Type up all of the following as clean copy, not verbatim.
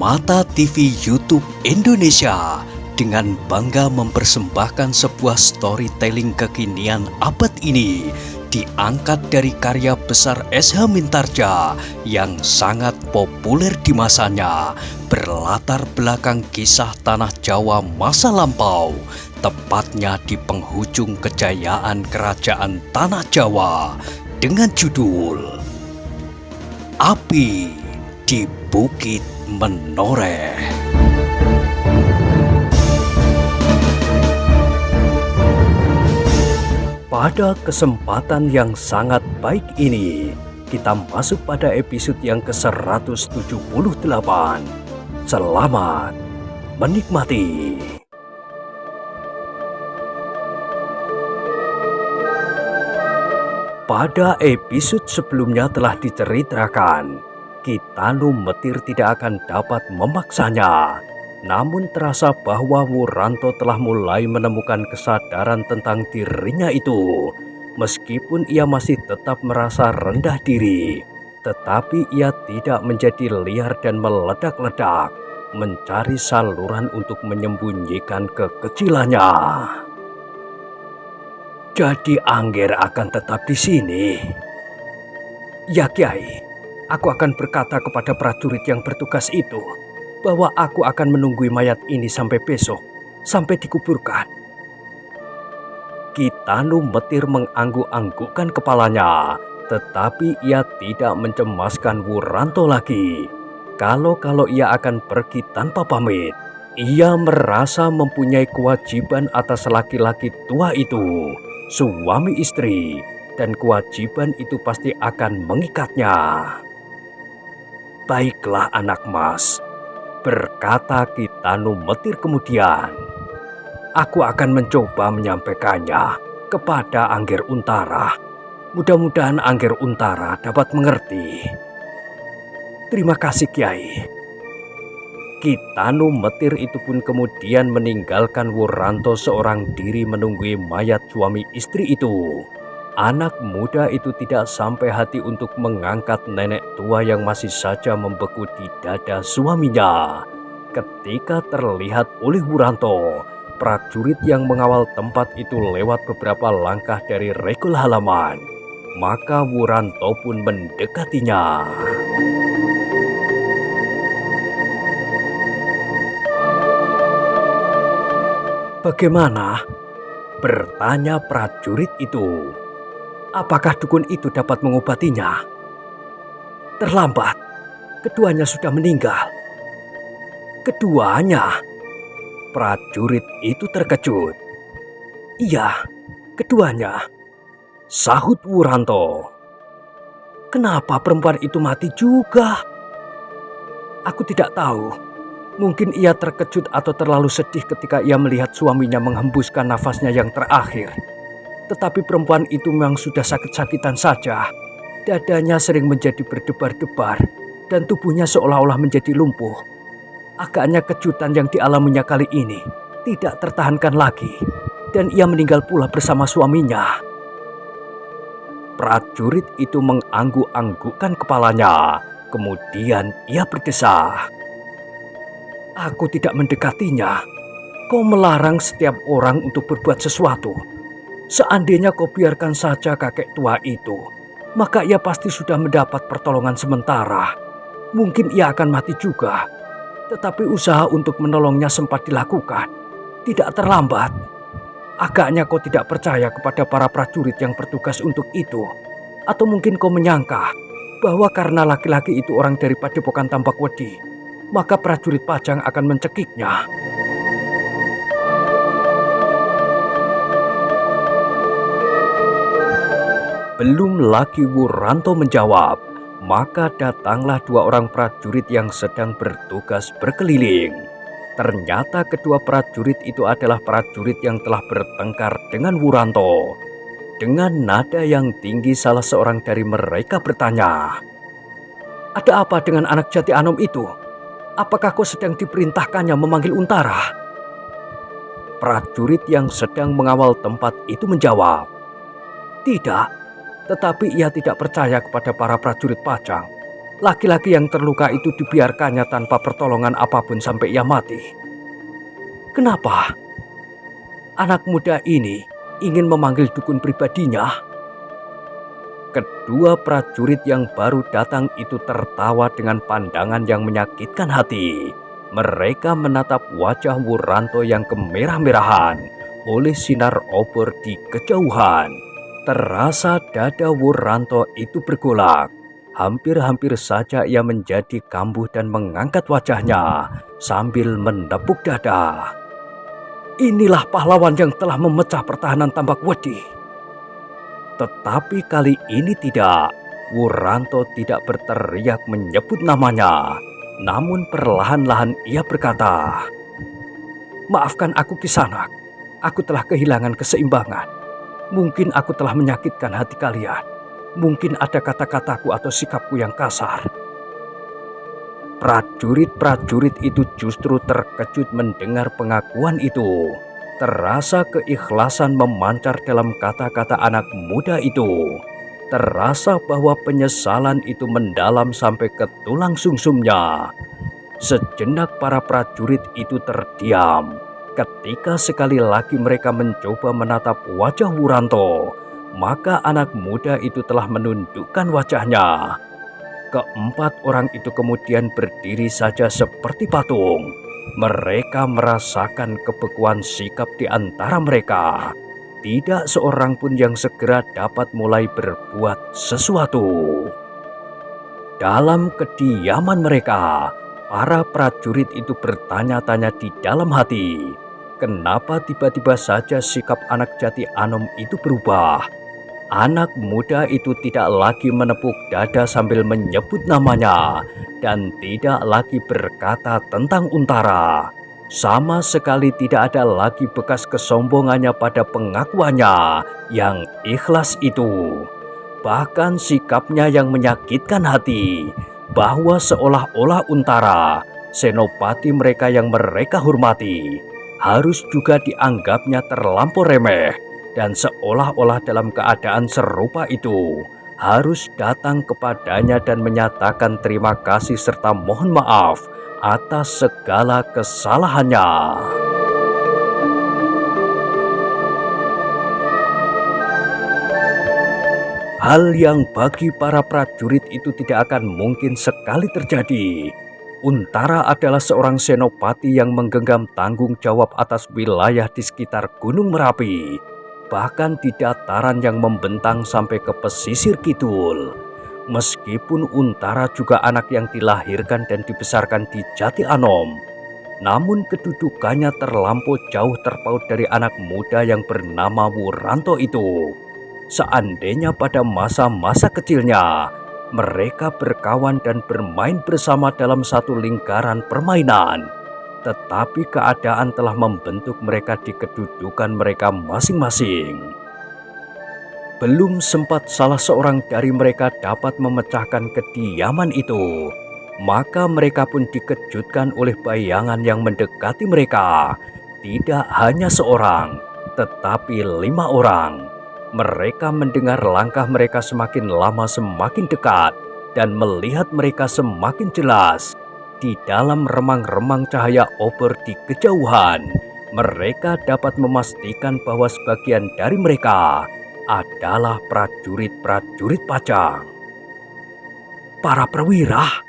Mata TV YouTube Indonesia dengan bangga mempersembahkan sebuah storytelling kekinian abad ini diangkat dari karya besar S.H. Mintarja yang sangat populer di masanya, berlatar belakang kisah tanah Jawa masa lampau, tepatnya di penghujung kejayaan kerajaan tanah Jawa dengan judul Api di Bukit Menoreh. Pada kesempatan yang sangat baik ini, kita masuk pada episode yang ke-178. Selamat menikmati. Pada episode sebelumnya telah diceritakan, Kitanu Metir tidak akan dapat memaksanya. Namun terasa bahwa Wuranto telah mulai menemukan kesadaran tentang dirinya itu. Meskipun ia masih tetap merasa rendah diri, tetapi ia tidak menjadi liar dan meledak-ledak, mencari saluran untuk menyembunyikan kekecilannya. Jadi Angger akan tetap di sini? Ya Kiai, aku akan berkata kepada prajurit yang bertugas itu bahwa aku akan menunggu mayat ini sampai besok, sampai dikuburkan. Kitanu Metir mengangguk-anggukkan kepalanya, tetapi ia tidak mencemaskan Wuranto lagi. Kalau ia akan pergi tanpa pamit, ia merasa mempunyai kewajiban atas laki-laki tua itu, suami istri, dan kewajiban itu pasti akan mengikatnya. Baiklah anak mas, berkata Kitanu Metir kemudian. Aku akan mencoba menyampaikannya kepada Angger Untara. Mudah-mudahan Angger Untara dapat mengerti. Terima kasih Kiai. Kitanu Metir itu pun kemudian meninggalkan Wuranto seorang diri menunggui mayat suami istri itu. Anak muda itu tidak sampai hati untuk mengangkat nenek tua yang masih saja membeku di dada suaminya. Ketika terlihat oleh Wuranto, prajurit yang mengawal tempat itu lewat beberapa langkah dari regol halaman, maka Wuranto pun mendekatinya. Bagaimana? Bertanya prajurit itu. Apakah dukun itu dapat mengobatinya? Terlambat, keduanya sudah meninggal. Keduanya? Prajurit itu terkejut. Iya, keduanya, sahut Wuranto. Kenapa perempuan itu mati juga? Aku tidak tahu. Mungkin ia terkejut atau terlalu sedih ketika ia melihat suaminya menghembuskan nafasnya yang terakhir. Tetapi perempuan itu memang sudah sakit-sakitan saja. Dadanya sering menjadi berdebar-debar dan tubuhnya seolah-olah menjadi lumpuh. Agaknya kejutan yang dialaminya kali ini tidak tertahankan lagi dan ia meninggal pula bersama suaminya. Prajurit itu mengangguk-anggukkan kepalanya. Kemudian ia berdesah. Aku tidak mendekatinya. Kau melarang setiap orang untuk berbuat sesuatu. Seandainya kau biarkan saja kakek tua itu, maka ia pasti sudah mendapat pertolongan sementara. Mungkin ia akan mati juga. Tetapi usaha untuk menolongnya sempat dilakukan. Tidak terlambat. Agaknya kau tidak percaya kepada para prajurit yang bertugas untuk itu. Atau mungkin kau menyangka bahwa karena laki-laki itu orang dari Padepokan Tambakwedi, maka prajurit Pajang akan mencekiknya. Belum lagi Wuranto menjawab, maka datanglah dua orang prajurit yang sedang bertugas berkeliling. Ternyata kedua prajurit itu adalah prajurit yang telah bertengkar dengan Wuranto. Dengan nada yang tinggi salah seorang dari mereka bertanya, "Ada apa dengan anak Jati Anom itu? Apakah kau sedang diperintahkannya memanggil Untara?" Prajurit yang sedang mengawal tempat itu menjawab, "Tidak, tetapi ia tidak percaya kepada para prajurit Pajang. Laki-laki yang terluka itu dibiarkannya tanpa pertolongan apapun sampai ia mati. Kenapa? Anak muda ini ingin memanggil dukun pribadinya. Kedua prajurit yang baru datang itu tertawa dengan pandangan yang menyakitkan hati. Mereka menatap wajah Wuranto yang kemerah-merahan oleh sinar obor di kejauhan. Terasa dada Wuranto itu bergolak. Hampir-hampir saja ia menjadi kambuh dan mengangkat wajahnya sambil menepuk dada. Inilah pahlawan yang telah memecah pertahanan Tambak Wedi. Tetapi kali ini tidak. Wuranto tidak berteriak menyebut namanya. Namun perlahan-lahan ia berkata, "Maafkan aku Kisanak. Aku telah kehilangan keseimbangan. Mungkin aku telah menyakitkan hati kalian. Mungkin ada kata-kataku atau sikapku yang kasar." Prajurit-prajurit itu justru terkejut mendengar pengakuan itu. Terasa keikhlasan memancar dalam kata-kata anak muda itu. Terasa bahwa penyesalan itu mendalam sampai ke tulang sumsumnya. Sejenak para prajurit itu terdiam. Ketika sekali lagi mereka mencoba menatap wajah Wuranto, maka anak muda itu telah menundukkan wajahnya. Keempat orang itu kemudian berdiri saja seperti patung. Mereka merasakan kebekuan sikap di antara mereka. Tidak seorang pun yang segera dapat mulai berbuat sesuatu. Dalam kediaman mereka, para prajurit itu bertanya-tanya di dalam hati. Kenapa tiba-tiba saja sikap anak Jati Anom itu berubah? Anak muda itu tidak lagi menepuk dada sambil menyebut namanya dan tidak lagi berkata tentang Untara. Sama sekali tidak ada lagi bekas kesombongannya pada pengakuannya yang ikhlas itu. Bahkan sikapnya yang menyakitkan hati bahwa seolah-olah Untara, senopati mereka yang mereka hormati, harus juga dianggapnya terlampau remeh. Dan seolah-olah dalam keadaan serupa itu harus datang kepadanya dan menyatakan terima kasih serta mohon maaf atas segala kesalahannya. Hal yang bagi para prajurit itu tidak akan mungkin sekali terjadi. Untara adalah seorang senopati yang menggenggam tanggung jawab atas wilayah di sekitar Gunung Merapi. Bahkan di dataran yang membentang sampai ke pesisir kidul. Meskipun Untara juga anak yang dilahirkan dan dibesarkan di Jati Anom, namun kedudukannya terlampau jauh terpaut dari anak muda yang bernama Wuranto itu. Seandainya pada masa-masa kecilnya, mereka berkawan dan bermain bersama dalam satu lingkaran permainan, tetapi keadaan telah membentuk mereka di kedudukan mereka masing-masing. Belum sempat salah seorang dari mereka dapat memecahkan kediaman itu, maka mereka pun dikejutkan oleh bayangan yang mendekati mereka. Tidak hanya seorang, tetapi 5 orang. Mereka mendengar langkah mereka semakin lama semakin dekat dan melihat mereka semakin jelas. Di dalam remang-remang cahaya obor di kejauhan, mereka dapat memastikan bahwa sebagian dari mereka adalah prajurit-prajurit Pajang. "Para perwira!"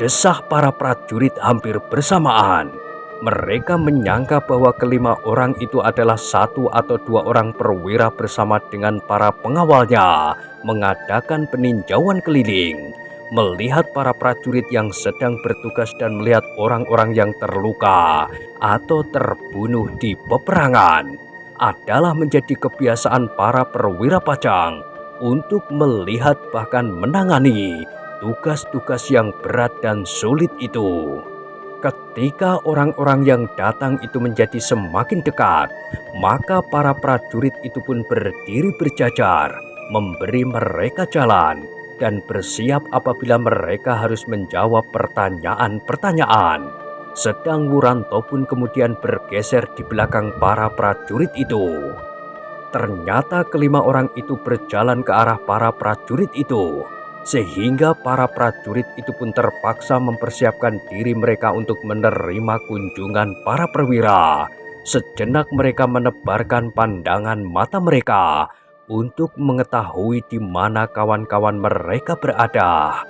desah para prajurit hampir bersamaan. Mereka menyangka bahwa kelima orang itu adalah 1 atau 2 orang perwira bersama dengan para pengawalnya mengadakan peninjauan keliling. Melihat para prajurit yang sedang bertugas dan melihat orang-orang yang terluka atau terbunuh di peperangan adalah menjadi kebiasaan para perwira Pajang untuk melihat bahkan menangani tugas-tugas yang berat dan sulit itu. Ketika orang-orang yang datang itu menjadi semakin dekat, maka para prajurit itu pun berdiri berjajar, memberi mereka jalan dan bersiap apabila mereka harus menjawab pertanyaan-pertanyaan. Sedang Wuranto pun kemudian bergeser di belakang para prajurit itu. Ternyata kelima orang itu berjalan ke arah para prajurit itu. sehingga para prajurit itu pun terpaksa mempersiapkan diri mereka untuk menerima kunjungan para perwira. Sejenak mereka menebarkan pandangan mata mereka untuk mengetahui di mana kawan-kawan mereka berada.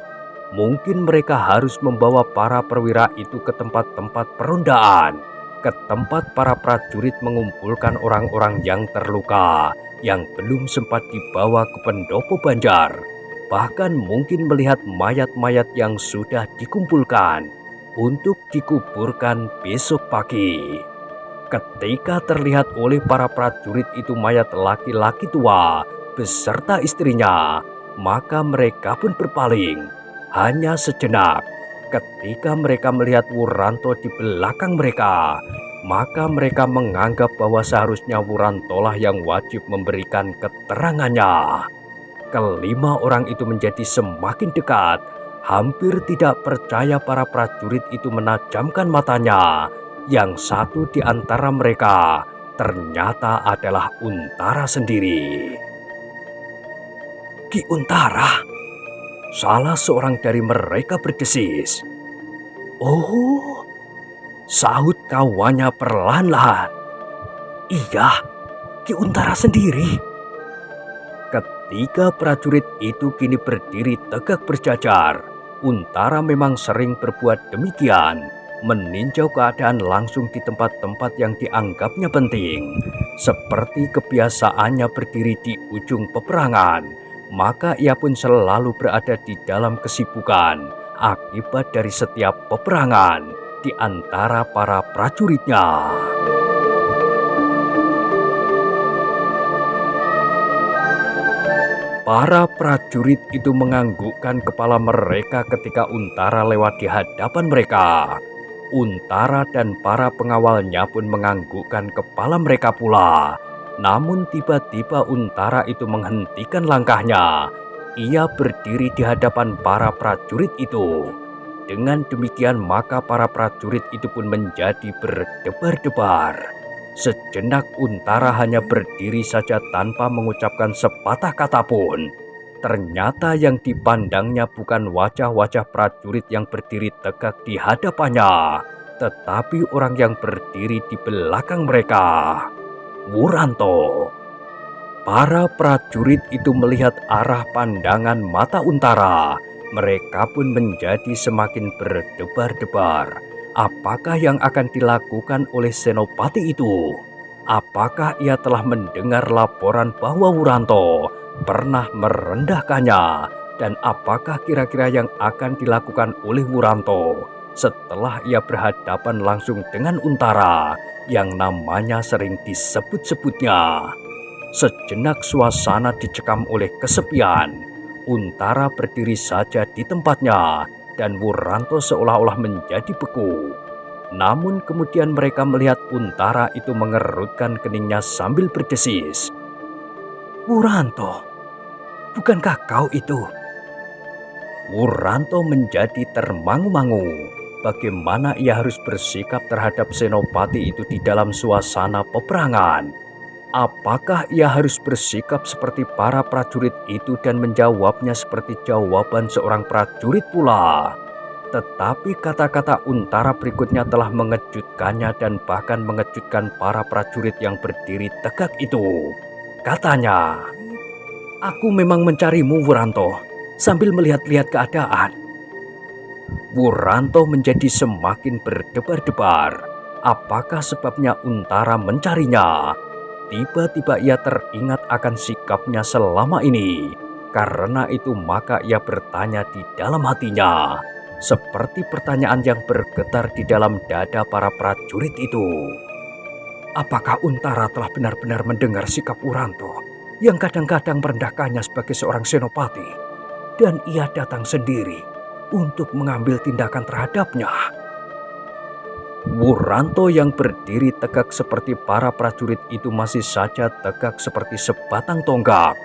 Mungkin mereka harus membawa para perwira itu ke tempat-tempat perondaan, ke tempat para prajurit mengumpulkan orang-orang yang terluka, yang belum sempat dibawa ke pendopo Banjar. Bahkan mungkin melihat mayat-mayat yang sudah dikumpulkan untuk dikuburkan besok pagi. Ketika terlihat oleh para prajurit itu mayat laki-laki tua beserta istrinya, maka mereka pun berpaling. Hanya sejenak, ketika mereka melihat Wuranto di belakang mereka, maka mereka menganggap bahwa seharusnya Wurantolah yang wajib memberikan keterangannya. Kelima orang itu menjadi semakin dekat. Hampir tidak percaya para prajurit itu menajamkan matanya. Yang satu di antara mereka ternyata adalah Untara sendiri. "Ki Untara!" salah seorang dari mereka berdesis. "Oh," sahut kawannya perlahan-lahan. "Iya, Ki Untara sendiri." Ketika prajurit itu kini berdiri tegak berjajar, Untara memang sering berbuat demikian, meninjau keadaan langsung di tempat-tempat yang dianggapnya penting. Seperti kebiasaannya berdiri di ujung peperangan, maka ia pun selalu berada di dalam kesibukan akibat dari setiap peperangan di antara para prajuritnya. Para prajurit itu menganggukkan kepala mereka ketika Untara lewat di hadapan mereka. Untara dan para pengawalnya pun menganggukkan kepala mereka pula. Namun tiba-tiba Untara itu menghentikan langkahnya. Ia berdiri di hadapan para prajurit itu. Dengan demikian maka para prajurit itu pun menjadi berdebar-debar. Sejenak Untara hanya berdiri saja tanpa mengucapkan sepatah kata pun. Ternyata yang dipandangnya bukan wajah-wajah prajurit yang berdiri tegak di hadapannya, tetapi orang yang berdiri di belakang mereka, Wuranto. Para prajurit itu melihat arah pandangan mata Untara. Mereka pun menjadi semakin berdebar-debar. Apakah yang akan dilakukan oleh Senopati itu? Apakah ia telah mendengar laporan bahwa Wuranto pernah merendahkannya? Dan apakah kira-kira yang akan dilakukan oleh Wuranto setelah ia berhadapan langsung dengan Untara yang namanya sering disebut-sebutnya? Sejenak suasana dicekam oleh kesepian. Untara berdiri saja di tempatnya dan Wuranto seolah-olah menjadi beku. Namun kemudian mereka melihat Untara itu mengerutkan keningnya sambil berdesis. "Wuranto, bukankah kau itu?" Wuranto menjadi termangu-mangu. Bagaimana ia harus bersikap terhadap Senopati itu di dalam suasana peperangan? Apakah ia harus bersikap seperti para prajurit itu dan menjawabnya seperti jawaban seorang prajurit pula? Tetapi kata-kata Untara berikutnya telah mengejutkannya dan bahkan mengejutkan para prajurit yang berdiri tegak itu. Katanya, "Aku memang mencarimu, Wuranto, sambil melihat-lihat keadaan." Wuranto menjadi semakin berdebar-debar. Apakah sebabnya Untara mencarinya? Tiba-tiba ia teringat akan sikapnya selama ini. Karena itu maka ia bertanya di dalam hatinya, seperti pertanyaan yang bergetar di dalam dada para prajurit itu. Apakah Untara telah benar-benar mendengar sikap Wuranto yang kadang-kadang merendahkannya sebagai seorang senopati, dan ia datang sendiri untuk mengambil tindakan terhadapnya? Wuranto yang berdiri tegak seperti para prajurit itu masih saja tegak seperti sebatang tonggak.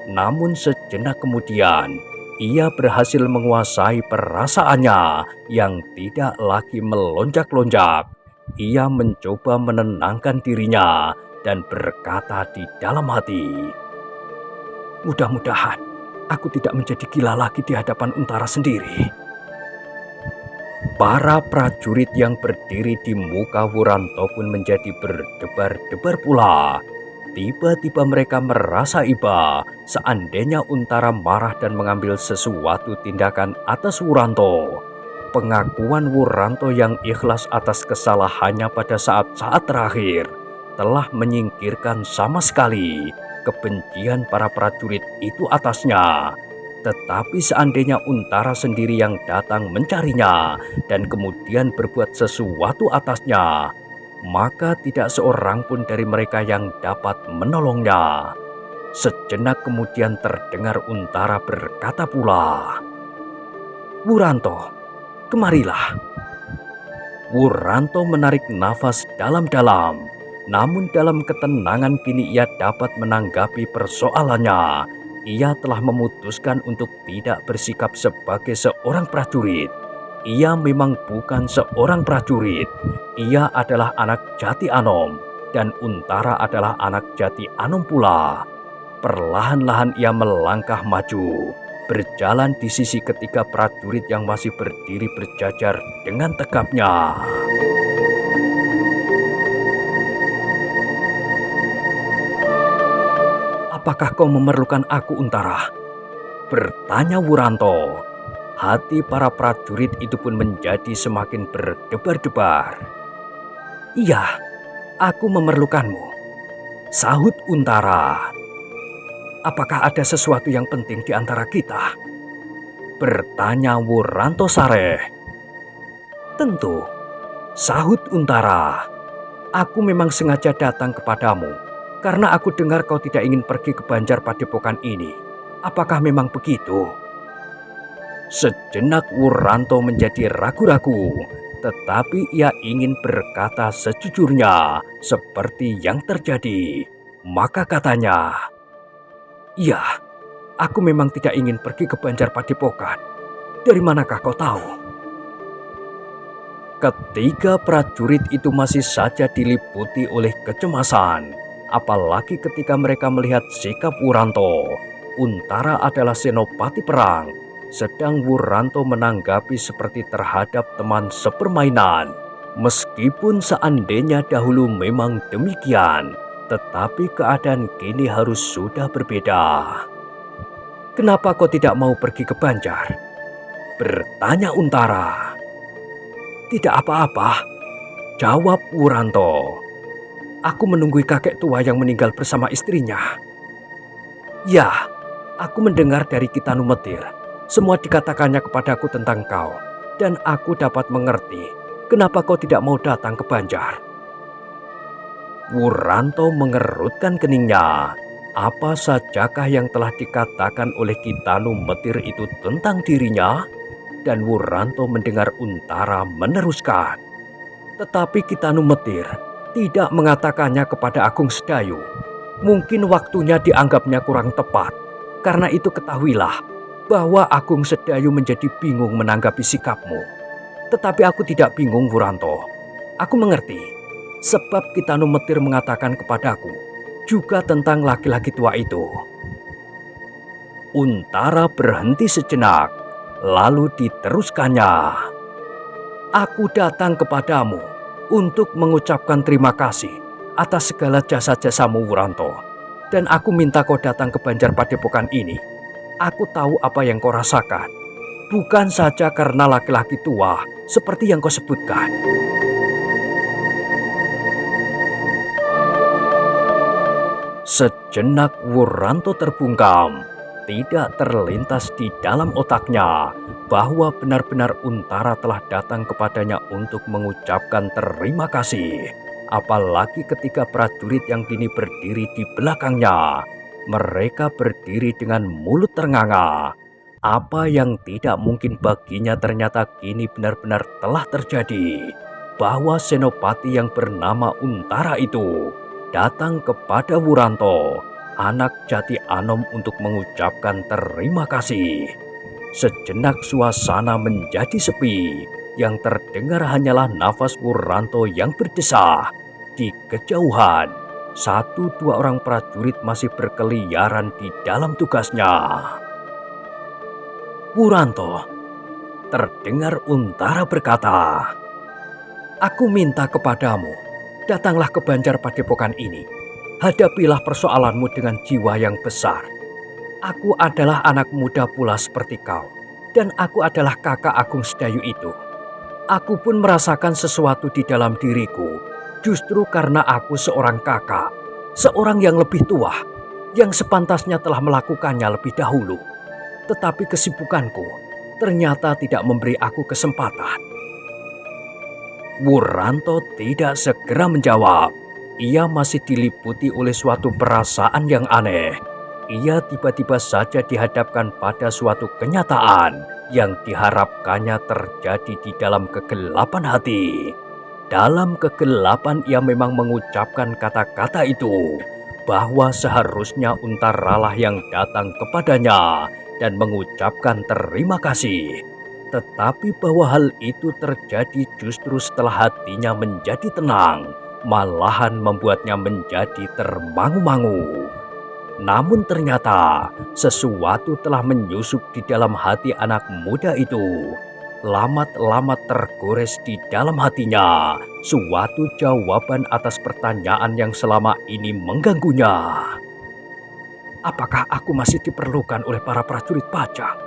Namun sejenak kemudian, ia berhasil menguasai perasaannya yang tidak lagi melonjak-lonjak. Ia mencoba menenangkan dirinya dan berkata di dalam hati, "Mudah-mudahan aku tidak menjadi gila lagi di hadapan Untara sendiri. Para prajurit yang berdiri di muka Wuranto pun menjadi berdebar-debar pula. Tiba-tiba mereka merasa iba seandainya Untara marah dan mengambil sesuatu tindakan atas Wuranto. Pengakuan Wuranto yang ikhlas atas kesalahannya pada saat-saat terakhir telah menyingkirkan sama sekali kebencian para prajurit itu atasnya. Tetapi seandainya Untara sendiri yang datang mencarinya dan kemudian berbuat sesuatu atasnya, maka tidak seorang pun dari mereka yang dapat menolongnya. Sejenak kemudian terdengar Untara berkata pula, "Wuranto, kemarilah." Wuranto menarik nafas dalam-dalam, namun dalam ketenangan kini ia dapat menanggapi persoalannya. Ia telah memutuskan untuk tidak bersikap sebagai seorang prajurit. Ia memang bukan seorang prajurit. Ia adalah anak Jati Anom, dan Untara adalah anak Jati Anom pula. Perlahan-lahan ia melangkah maju, berjalan di sisi ketiga prajurit yang masih berdiri berjajar dengan tegapnya. "Apakah kau memerlukan aku, Untara?" bertanya Wuranto. Hati para prajurit itu pun menjadi semakin berdebar-debar. "Iya, aku memerlukanmu," sahut Untara. "Apakah ada sesuatu yang penting di antara kita?" bertanya Wuranto sareh. "Tentu," sahut Untara. "Aku memang sengaja datang kepadamu karena aku dengar kau tidak ingin pergi ke Banjar Padepokan ini. Apakah memang begitu?" Sejenak Wuranto menjadi ragu-ragu, tetapi ia ingin berkata sejujurnya seperti yang terjadi. Maka katanya, "Iya, aku memang tidak ingin pergi ke Banjar Padepokan. Dari manakah kau tahu?" Ketiga prajurit itu masih saja diliputi oleh kecemasan, apalagi ketika mereka melihat sikap Wuranto. Untara adalah senopati perang, sedang Wuranto menanggapi seperti terhadap teman sepermainan. Meskipun seandainya dahulu memang demikian, tetapi keadaan kini harus sudah berbeda. "Kenapa kau tidak mau pergi ke Banjar?" bertanya Untara. "Tidak apa-apa," jawab Wuranto. "Aku menunggui kakek tua yang meninggal bersama istrinya." "Ya, aku mendengar dari Kitanu Metir. Semua dikatakannya kepadaku tentang kau, dan aku dapat mengerti kenapa kau tidak mau datang ke Banjar." Wuranto mengerutkan keningnya. Apa sajakah yang telah dikatakan oleh Kitanu Metir itu tentang dirinya? Dan Wuranto mendengar Untara meneruskan, "Tetapi Kitanu Metir tidak mengatakannya kepada Agung Sedayu. Mungkin waktunya dianggapnya kurang tepat. Karena itu ketahuilah bahwa Agung Sedayu menjadi bingung menanggapi sikapmu. Tetapi aku tidak bingung, Wuranto. Aku mengerti, sebab Kitanu Metir mengatakan kepadaku juga tentang laki-laki tua itu." Untara berhenti sejenak, lalu diteruskannya, "Aku datang kepadamu untuk mengucapkan terima kasih atas segala jasa-jasamu, Wuranto. Dan aku minta kau datang ke Banjar Padepokan ini. Aku tahu apa yang kau rasakan, bukan saja karena laki-laki tua seperti yang kau sebutkan." Sejenak Wuranto terbungkam. Tidak terlintas di dalam otaknya bahwa benar-benar Untara telah datang kepadanya untuk mengucapkan terima kasih. Apalagi ketika prajurit yang kini berdiri di belakangnya, mereka berdiri dengan mulut ternganga. Apa yang tidak mungkin baginya ternyata kini benar-benar telah terjadi. Bahwa senopati yang bernama Untara itu datang kepada Wuranto, anak Jati Anom, untuk mengucapkan terima kasih. Sejenak suasana menjadi sepi. Yang terdengar hanyalah nafas Wuranto yang berdesah. Di kejauhan, 1-2 orang prajurit masih berkeliaran di dalam tugasnya. Wuranto, terdengar Untara berkata, "Aku minta kepadamu, datanglah ke Banjar Padepokan ini. Hadapilah persoalanmu dengan jiwa yang besar. Aku adalah anak muda pula seperti kau, dan aku adalah kakak Agung Sedayu itu. Aku pun merasakan sesuatu di dalam diriku, justru karena aku seorang kakak, seorang yang lebih tua, yang sepantasnya telah melakukannya lebih dahulu. Tetapi kesibukanku ternyata tidak memberi aku kesempatan." Wuranto tidak segera menjawab. Ia masih diliputi oleh suatu perasaan yang aneh. Ia tiba-tiba saja dihadapkan pada suatu kenyataan yang diharapkannya terjadi di dalam kegelapan hati. Dalam kegelapan ia memang mengucapkan kata-kata itu, bahwa seharusnya Untaralah yang datang kepadanya dan mengucapkan terima kasih. Tetapi bahwa hal itu terjadi justru setelah hatinya menjadi tenang, malahan membuatnya menjadi termangu-mangu. Namun ternyata sesuatu telah menyusup di dalam hati anak muda itu. Lamat-lamat tergores di dalam hatinya, suatu jawaban atas pertanyaan yang selama ini mengganggunya. Apakah aku masih diperlukan oleh para prajurit Pajang?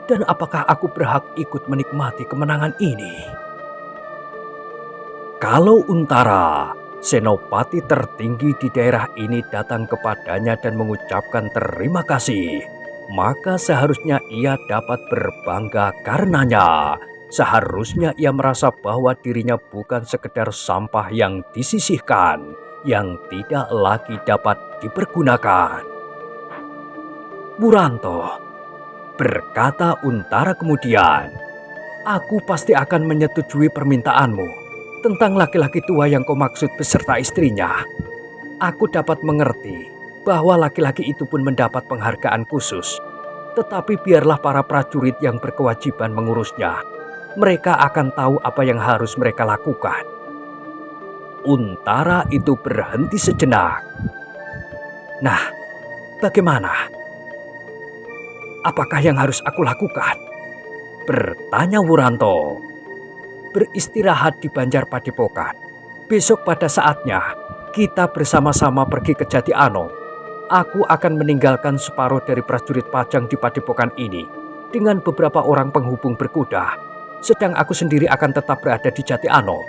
Dan apakah aku berhak ikut menikmati kemenangan ini? Kalau Untara, senopati tertinggi di daerah ini, datang kepadanya dan mengucapkan terima kasih, maka seharusnya ia dapat berbangga karenanya. Seharusnya ia merasa bahwa dirinya bukan sekedar sampah yang disisihkan, yang tidak lagi dapat dipergunakan. "Wuranto," berkata Untara kemudian, "aku pasti akan menyetujui permintaanmu tentang laki-laki tua yang kau maksud beserta istrinya. Aku dapat mengerti bahwa laki-laki itu pun mendapat penghargaan khusus. Tetapi biarlah para prajurit yang berkewajiban mengurusnya. Mereka akan tahu apa yang harus mereka lakukan." Untara itu berhenti sejenak. "Nah, bagaimana? Apakah yang harus aku lakukan?" bertanya Wuranto. "Beristirahat di Banjar Padepokan. Besok pada saatnya kita bersama-sama pergi ke Jati Anom. Aku akan meninggalkan separuh dari prajurit Pajang di Padepokan ini dengan beberapa orang penghubung berkuda, sedang aku sendiri akan tetap berada di Jati Anom."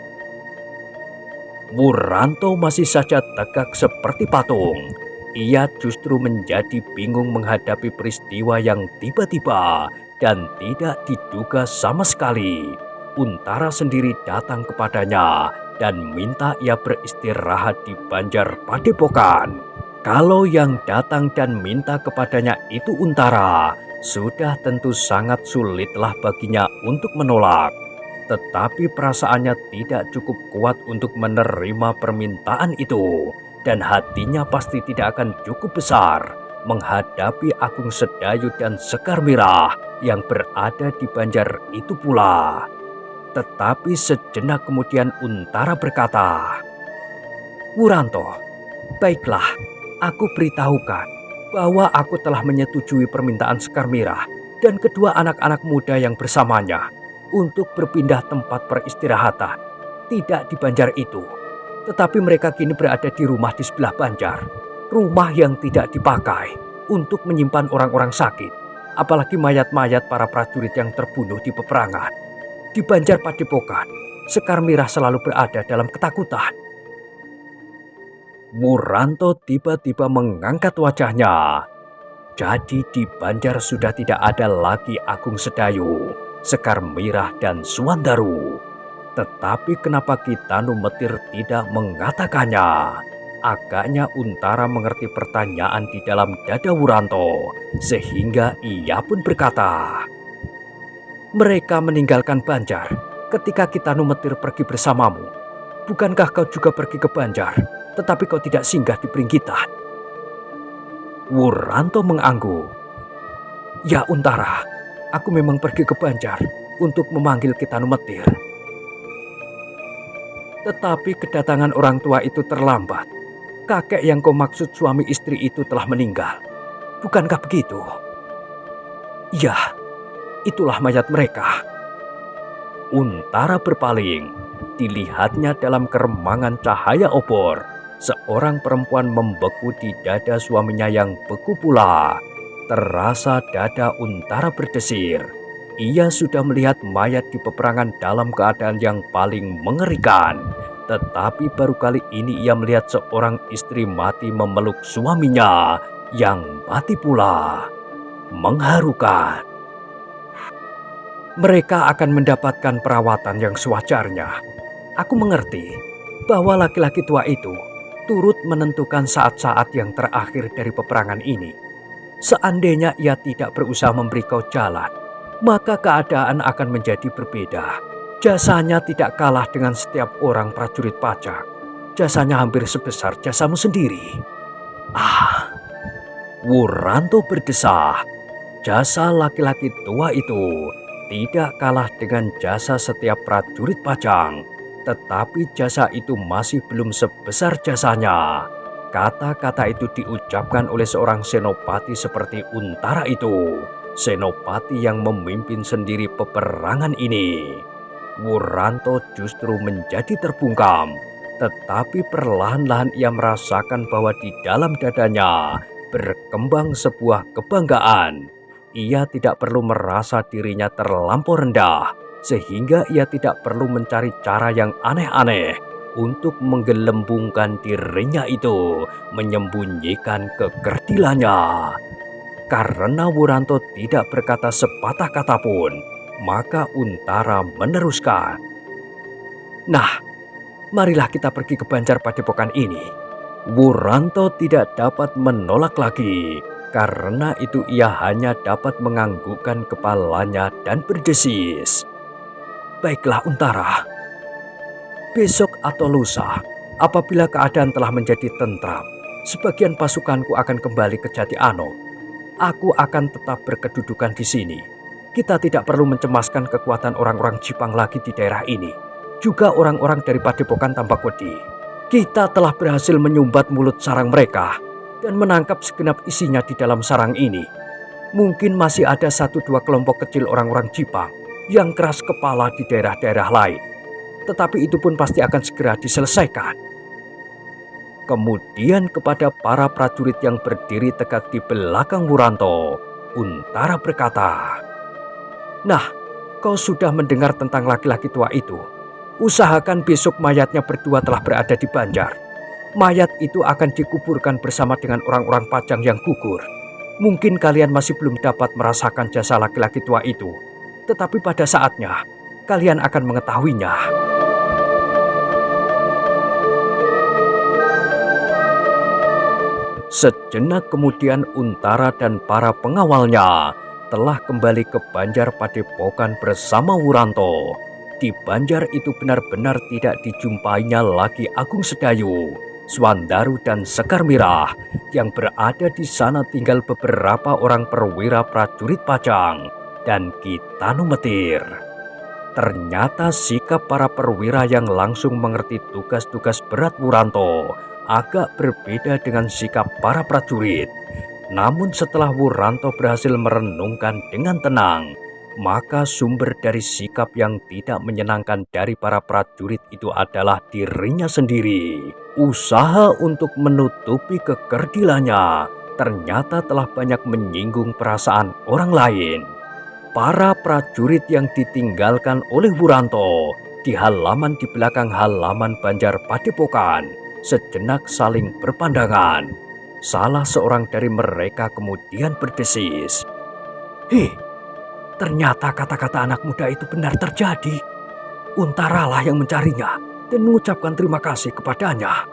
Wuranto masih saja tegak seperti patung. Ia justru menjadi bingung menghadapi peristiwa yang tiba-tiba dan tidak diduga sama sekali. Untara sendiri datang kepadanya dan minta ia beristirahat di Banjar Padepokan. Kalau yang datang dan minta kepadanya itu Untara, sudah tentu sangat sulitlah baginya untuk menolak. Tetapi perasaannya tidak cukup kuat untuk menerima permintaan itu. Dan hatinya pasti tidak akan cukup besar menghadapi Agung Sedayu dan Sekar Mirah yang berada di Banjar itu pula. Tetapi sejenak kemudian Untara berkata, "Wuranto, baiklah, aku beritahukan bahwa aku telah menyetujui permintaan Sekar Mirah dan kedua anak-anak muda yang bersamanya untuk berpindah tempat peristirahatan, tidak di Banjar itu. Tetapi mereka kini berada di rumah di sebelah Banjar, rumah yang tidak dipakai untuk menyimpan orang-orang sakit, apalagi mayat-mayat para prajurit yang terbunuh di peperangan. Di Banjar Padepokan, Sekar Mirah selalu berada dalam ketakutan." Wuranto tiba-tiba mengangkat wajahnya. Jadi di Banjar sudah tidak ada lagi Agung Sedayu, Sekar Mirah dan Suwandaru. Tetapi kenapa Kitanu Metir tidak mengatakannya? Agaknya Untara mengerti pertanyaan di dalam dada Wuranto, sehingga ia pun berkata, "Mereka meninggalkan Banjar ketika Kitanu Metir pergi bersamamu. Bukankah kau juga pergi ke Banjar, tetapi kau tidak singgah di Pringgitan?" Wuranto mengangguk. "Ya Untara, aku memang pergi ke Banjar untuk memanggil Kitanu Metir. Tetapi kedatangan orang tua itu terlambat. Kakek yang kau maksud suami istri itu telah meninggal. Bukankah begitu?" "Iya, itulah mayat mereka. Untara berpaling, dilihatnya dalam keremangan cahaya obor. Seorang perempuan membeku di dada suaminya yang beku pula. Terasa dada Untara berdesir. Ia sudah melihat mayat di peperangan dalam keadaan yang paling mengerikan. Tetapi baru kali ini ia melihat seorang istri mati memeluk suaminya yang mati pula. Mengharukan. Mereka akan mendapatkan perawatan yang sewajarnya. Aku mengerti bahwa laki-laki tua itu turut menentukan saat-saat yang terakhir dari peperangan ini. Seandainya ia tidak berusaha memberi kau jalan, maka keadaan akan menjadi berbeda. Jasanya tidak kalah dengan setiap orang prajurit pajak. Jasanya hampir sebesar jasamu sendiri. Wuranto berdesah. Jasa laki-laki tua itu tidak kalah dengan jasa setiap prajurit pajang. Tetapi jasa itu masih belum sebesar jasanya. Kata-kata itu diucapkan oleh seorang senopati seperti Untara itu. Senopati yang memimpin sendiri peperangan ini. Wuranto justru menjadi terbungkam. Tetapi perlahan-lahan ia merasakan bahwa di dalam dadanya berkembang sebuah kebanggaan. Ia tidak perlu merasa dirinya terlampau rendah, sehingga ia tidak perlu mencari cara yang aneh-aneh untuk menggelembungkan dirinya itu, menyembunyikan kekerdilannya. Karena Wuranto tidak berkata sepatah kata pun, maka Untara meneruskan. Nah, marilah kita pergi ke Banjar Padepokan ini. Wuranto tidak dapat menolak lagi. Karena itu ia hanya dapat menganggukkan kepalanya dan berdesis. Baiklah Untara. Besok atau lusa, apabila keadaan telah menjadi tentram, sebagian pasukanku akan kembali ke Jati Anom. Aku akan tetap berkedudukan di sini. Kita tidak perlu mencemaskan kekuatan orang-orang Jipang lagi di daerah ini. Juga orang-orang dari Padepokan Tambakodi. Kita telah berhasil menyumbat mulut sarang mereka dan menangkap segenap isinya di dalam sarang ini. Mungkin masih ada 1-2 kelompok kecil orang-orang Jipang yang keras kepala di daerah-daerah lain. Tetapi itu pun pasti akan segera diselesaikan. Kemudian kepada para prajurit yang berdiri tegak di belakang Wuranto, Untara berkata, "Nah, kau sudah mendengar tentang laki-laki tua itu. Usahakan besok mayatnya berdua telah berada di Banjar. Mayat itu akan dikuburkan bersama dengan orang-orang pajang yang gugur. Mungkin kalian masih belum dapat merasakan jasa laki-laki tua itu. Tetapi pada saatnya, kalian akan mengetahuinya." Sejenak kemudian Untara dan para pengawalnya telah kembali ke Banjar Padepokan bersama Wuranto. Di Banjar itu benar-benar tidak dijumpainya lagi Agung Sedayu, Swandaru dan Sekar Mirah. Yang berada di sana tinggal beberapa orang perwira prajurit pajang dan Kitanu Metir. Ternyata sikap para perwira yang langsung mengerti tugas-tugas berat Wuranto agak berbeda dengan sikap para prajurit. Namun setelah Wuranto berhasil merenungkan dengan tenang, maka sumber dari sikap yang tidak menyenangkan dari para prajurit itu adalah dirinya sendiri. Usaha untuk menutupi kekerdilannya ternyata telah banyak menyinggung perasaan orang lain. Para prajurit yang ditinggalkan oleh Wuranto di halaman di belakang halaman Banjar Padepokan sejenak saling berpandangan. Salah seorang dari mereka kemudian berdesis, "Hei, ternyata kata-kata anak muda itu benar terjadi. Untaralah yang mencarinya dan mengucapkan terima kasih kepadanya.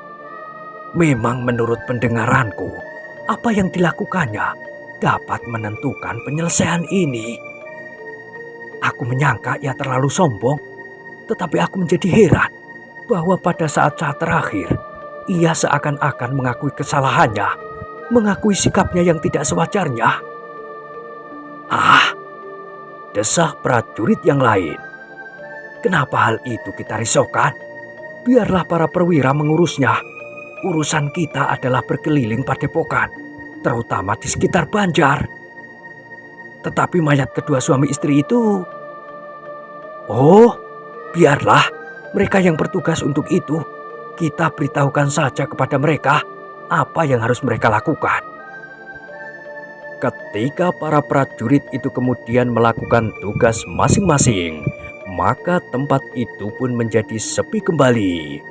Memang menurut pendengaranku, apa yang dilakukannya dapat menentukan penyelesaian ini. Aku menyangka ia terlalu sombong, tetapi aku menjadi heran bahwa pada saat-saat terakhir, ia seakan-akan mengakui kesalahannya, mengakui sikapnya yang tidak sewajarnya." Desah prajurit yang lain. "Kenapa hal itu kita risaukan? Biarlah para perwira mengurusnya. Urusan kita adalah berkeliling Padepokan, terutama di sekitar Banjar." Tetapi mayat kedua suami istri itu... Oh, biarlah mereka yang bertugas untuk itu. Kita beritahukan saja kepada mereka apa yang harus mereka lakukan. Ketika para prajurit itu kemudian melakukan tugas masing-masing, maka tempat itu pun menjadi sepi kembali.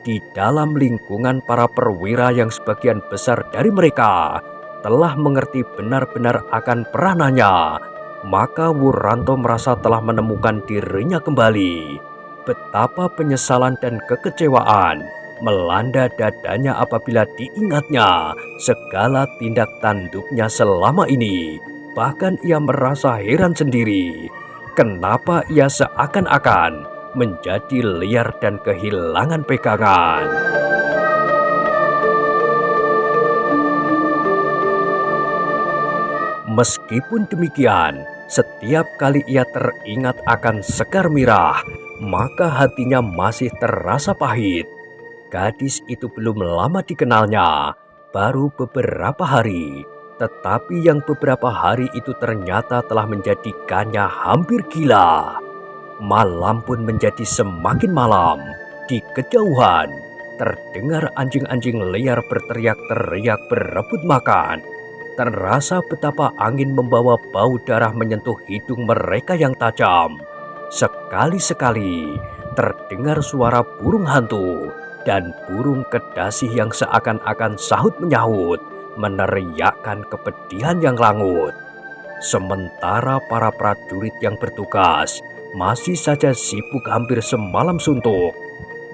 Di dalam lingkungan para perwira yang sebagian besar dari mereka telah mengerti benar-benar akan peranannya, maka Wuranto merasa telah menemukan dirinya kembali. Betapa penyesalan dan kekecewaan melanda dadanya apabila diingatnya segala tindak tanduknya selama ini. Bahkan ia merasa heran sendiri, kenapa ia seakan-akan menjadi liar dan kehilangan pegangan. Meskipun demikian, setiap kali ia teringat akan Sekar Mirah, maka hatinya masih terasa pahit. Gadis itu belum lama dikenalnya, baru beberapa hari. Tetapi yang beberapa hari itu ternyata telah menjadikannya hampir gila. Malam pun menjadi semakin malam. Di kejauhan, terdengar anjing-anjing liar berteriak-teriak berebut makan. Terasa betapa angin membawa bau darah menyentuh hidung mereka yang tajam. Sekali-sekali terdengar suara burung hantu dan burung kedasi yang seakan-akan sahut-menyahut, meneriakkan kepedihan yang langut. Sementara para prajurit yang bertugas masih saja sibuk hampir semalam suntuk,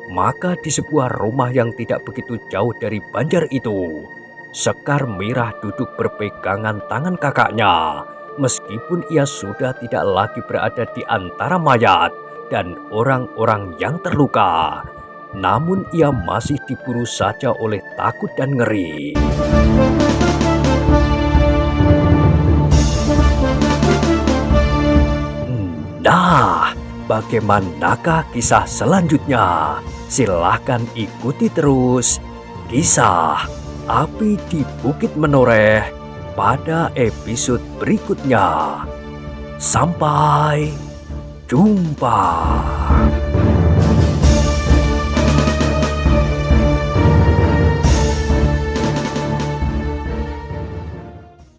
maka di sebuah rumah yang tidak begitu jauh dari banjar itu, Sekar Mirah duduk berpegangan tangan kakaknya. Meskipun ia sudah tidak lagi berada di antara mayat dan orang-orang yang terluka, namun ia masih diburu saja oleh takut dan ngeri. Nah, bagaimanakah kisah selanjutnya? Silahkan ikuti terus kisah Api di Bukit Menoreh pada episode berikutnya. Sampai jumpa.